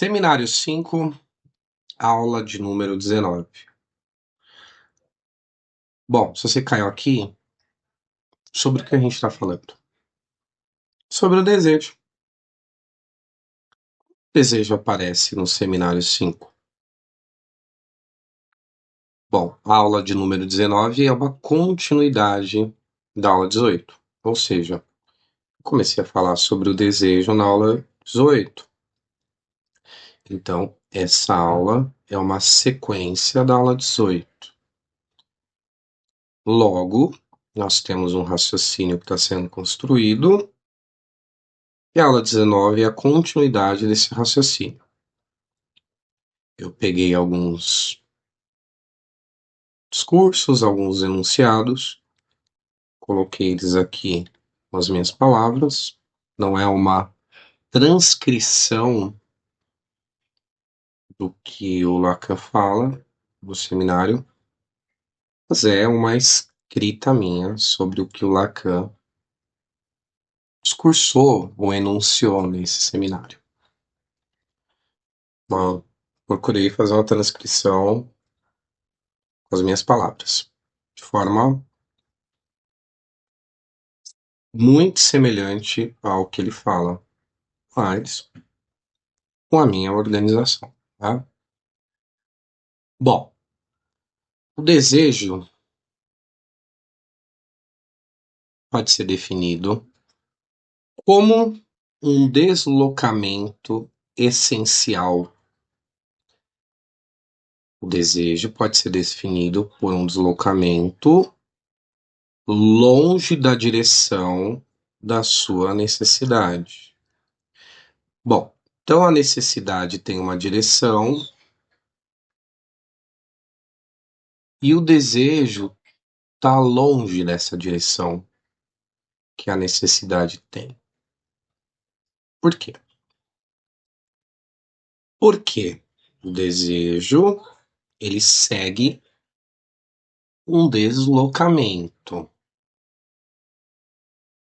Seminário 5, aula de número 19. Bom, se você caiu aqui, sobre o que a gente está falando? Sobre o desejo. O desejo aparece no seminário 5. Bom, a aula de número 19 é uma continuidade da aula 18. Ou seja, eu comecei a falar sobre o desejo na aula 18. Então, essa aula é uma sequência da aula 18. Logo, nós temos um raciocínio que está sendo construído, e a aula 19 é a continuidade desse raciocínio. Eu peguei alguns discursos, alguns enunciados, coloquei eles aqui com as minhas palavras. Não é uma transcrição do que o Lacan fala no seminário, mas é uma escrita minha sobre o que o Lacan discursou ou enunciou nesse seminário. Bom, procurei fazer uma transcrição com as minhas palavras, de forma muito semelhante ao que ele fala, mas com a minha organização, tá? Bom, o desejo pode ser definido como um deslocamento essencial. O desejo pode ser definido por um deslocamento longe da direção da sua necessidade. Bom, então a necessidade tem uma direção e o desejo está longe dessa direção que a necessidade tem. Por quê? Porque o desejo, ele segue um deslocamento.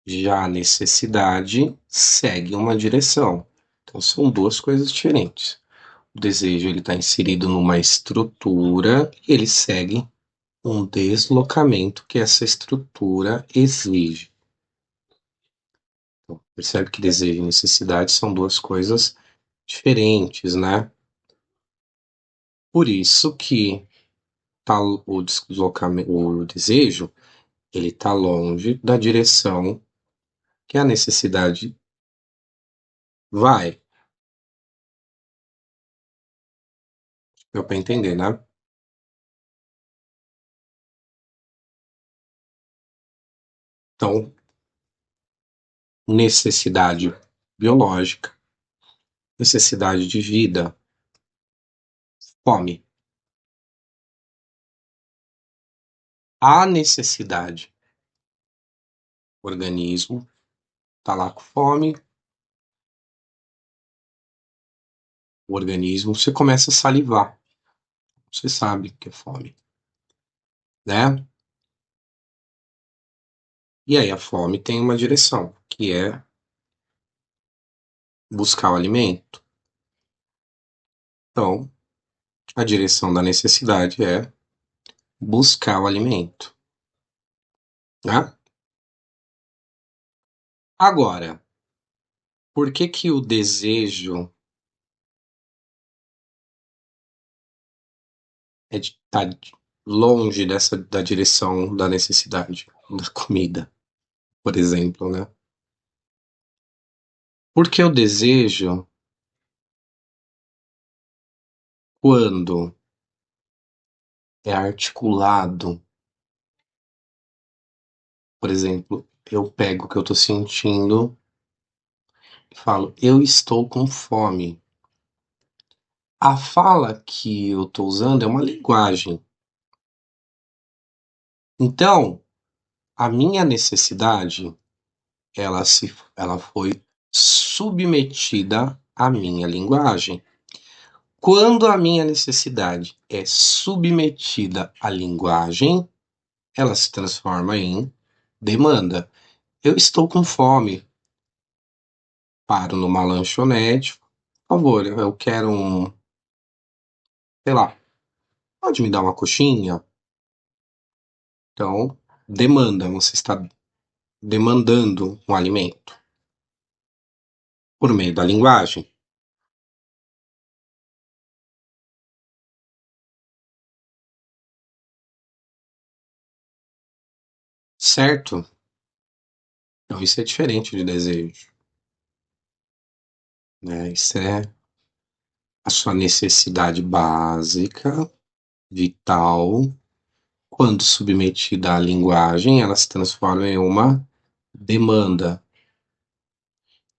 Já a necessidade segue uma direção. Então são duas coisas diferentes. O desejo ele está inserido numa estrutura e ele segue um deslocamento que essa estrutura exige. Então, percebe que desejo e necessidade são duas coisas diferentes, né? Por isso que o deslocamento, o desejo, ele está longe da direção que a necessidade vai. Deu para entender, né? Então, necessidade biológica, necessidade de vida, fome. A necessidade, o organismo está lá com fome, o organismo, você começa a salivar. Você sabe que é fome, né? E aí a fome tem uma direção, que é buscar o alimento. Então, a direção da necessidade é buscar o alimento, né? Agora, por que que o desejo tá longe da direção da necessidade da comida, por exemplo, né? Porque o desejo, quando é articulado, por exemplo, eu pego o que eu tô sentindo e falo, eu estou com fome. A fala que eu tô usando é uma linguagem. Então, a minha necessidade, ela foi submetida à minha linguagem. Quando a minha necessidade é submetida à linguagem, ela se transforma em demanda. Eu estou com fome. Paro numa lanchonete, Por favor, eu quero sei lá, pode me dar uma coxinha? Então, demanda, você está demandando um alimento por meio da linguagem, certo? Então, isso é diferente de desejo, né? Isso é a sua necessidade básica, vital. Quando submetida à linguagem, ela se transforma em uma demanda.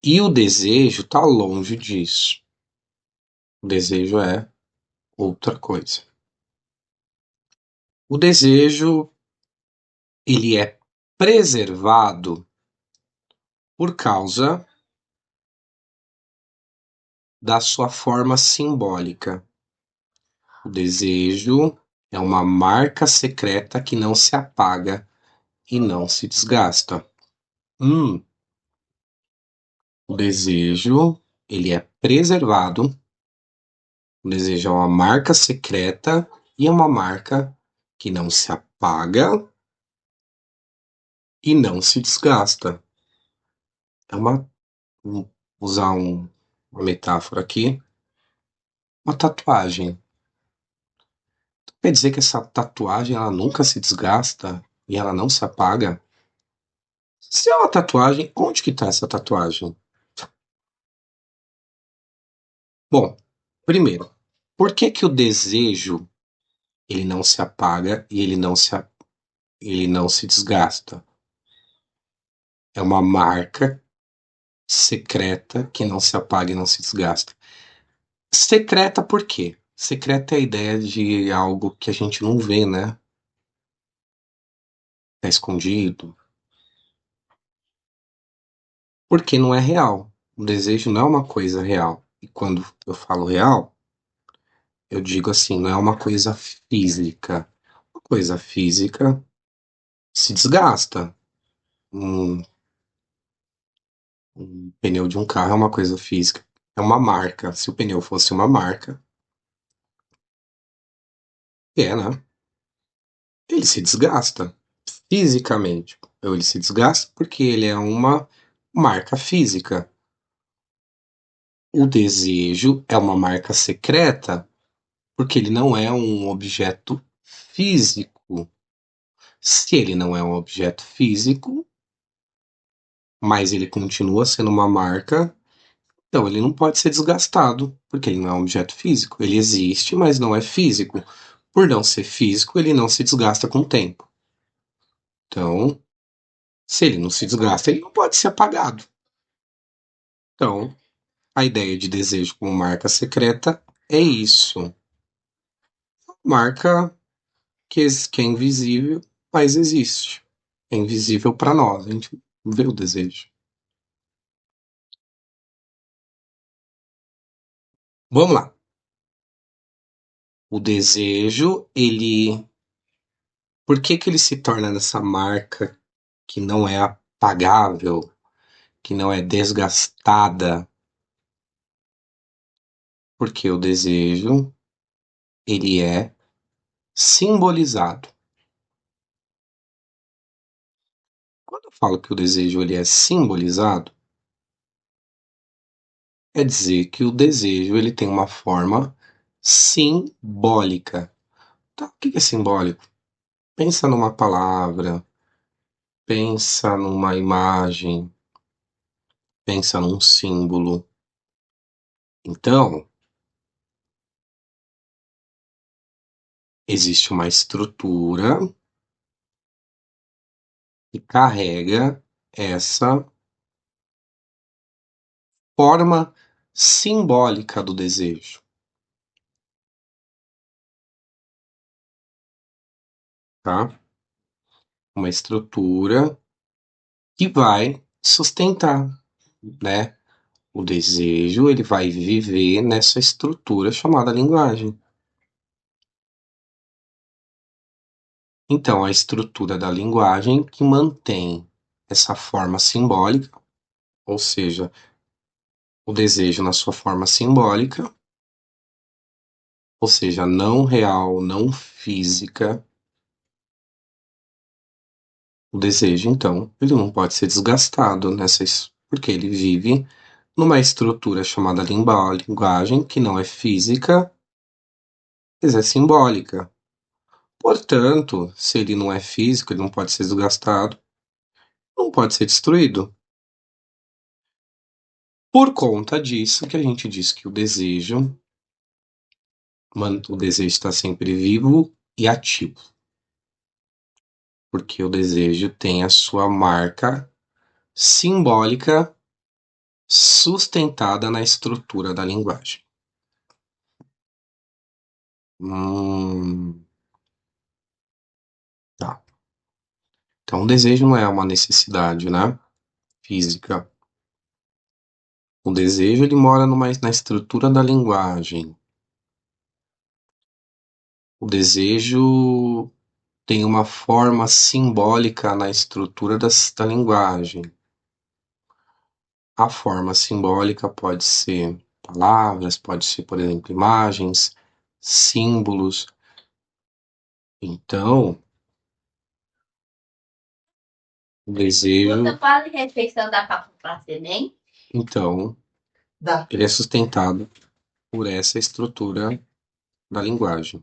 E o desejo está longe disso. O desejo é outra coisa. O desejo, ele é preservado por causa da sua forma simbólica. O desejo é uma marca secreta que não se apaga e não se desgasta. Hum, o desejo, ele é preservado. O desejo é uma marca secreta e é uma marca que não se apaga e não se desgasta. É usar uma metáfora aqui, uma tatuagem. Quer dizer que essa tatuagem ela nunca se desgasta e ela não se apaga? Se é uma tatuagem, onde que tá essa tatuagem? Bom, primeiro, por que que o desejo ele não se apaga e ele não se desgasta? É uma marca secreta que não se apaga e não se desgasta. Secreta por quê? Secreta é a ideia de algo que a gente não vê, né? Tá escondido. Porque não é real. O desejo não é uma coisa real. E quando eu falo real, eu digo assim, não é uma coisa física. Uma coisa física se desgasta. Um, um pneu de um carro é uma coisa física. É uma marca. Se o pneu fosse uma marca, né? Ele se desgasta fisicamente. Ou ele se desgasta porque ele é uma marca física. O desejo é uma marca secreta porque ele não é um objeto físico. Se ele não é um objeto físico, mas ele continua sendo uma marca, então ele não pode ser desgastado, porque ele não é um objeto físico. Ele existe, mas não é físico. Por não ser físico, ele não se desgasta com o tempo. Então, se ele não se desgasta, ele não pode ser apagado. Então, a ideia de desejo como marca secreta é isso. Marca que é invisível, mas existe. É invisível para nós, a gente vê o desejo. Vamos lá. O desejo, ele. Por que que ele se torna nessa marca que não é apagável, que não é desgastada? Porque o desejo, ele é simbolizado. Quando eu falo que o desejo ele é simbolizado, quer dizer que o desejo ele tem uma forma simbólica. Tá, o que é simbólico? Pensa numa palavra, pensa numa imagem, pensa num símbolo. Então, existe uma estrutura que carrega essa forma simbólica do desejo, tá? Uma estrutura que vai sustentar, né? O desejo, ele vai viver nessa estrutura chamada linguagem. Então, a estrutura da linguagem que mantém essa forma simbólica, ou seja, o desejo na sua forma simbólica, ou seja, não real, não física. O desejo, então, ele não pode ser desgastado porque ele vive numa estrutura chamada linguagem, que não é física, mas é simbólica. Portanto, se ele não é físico, ele não pode ser desgastado, não pode ser destruído. Por conta disso que a gente diz que o desejo está sempre vivo e ativo. Porque o desejo tem a sua marca simbólica sustentada na estrutura da linguagem. Tá. Então, o desejo não é uma necessidade, né? Física. O desejo, ele mora na estrutura da linguagem. O desejo tem uma forma simbólica na estrutura da linguagem. A forma simbólica pode ser palavras, pode ser, por exemplo, imagens, símbolos. Então, o desejo. Você fala de refeição da para semente? Então, ele é sustentado por essa estrutura da linguagem.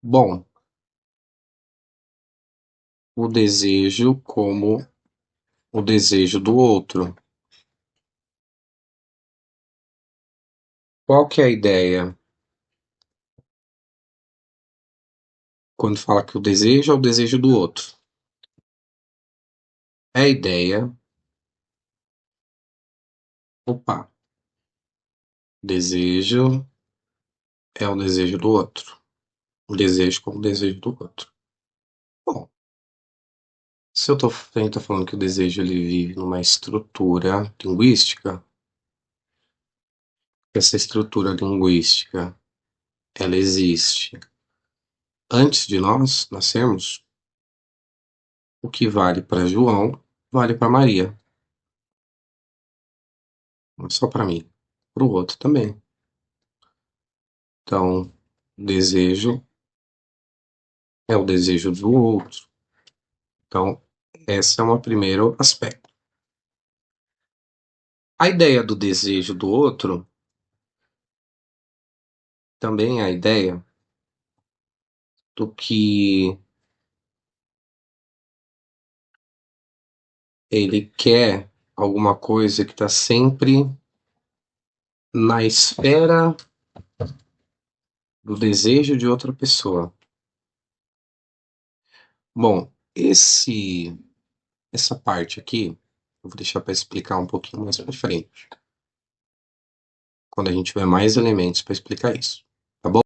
Bom, o desejo como o desejo do outro. Qual que é a ideia quando fala que o desejo é o desejo do outro? É a ideia. Opa, desejo é o desejo do outro. O desejo como o desejo do outro. Bom, se eu tô falando que o desejo ele vive numa estrutura linguística, essa estrutura linguística ela existe antes de nós nascermos, o que vale para João vale para Maria. Não é só para mim, para o outro também. Então, desejo é o desejo do outro. Então, esse é um primeiro aspecto. A ideia do desejo do outro também é a ideia do que ele quer alguma coisa que está sempre na esfera do desejo de outra pessoa. Bom, essa parte aqui eu vou deixar para explicar um pouquinho mais para frente, quando a gente tiver mais elementos para explicar isso.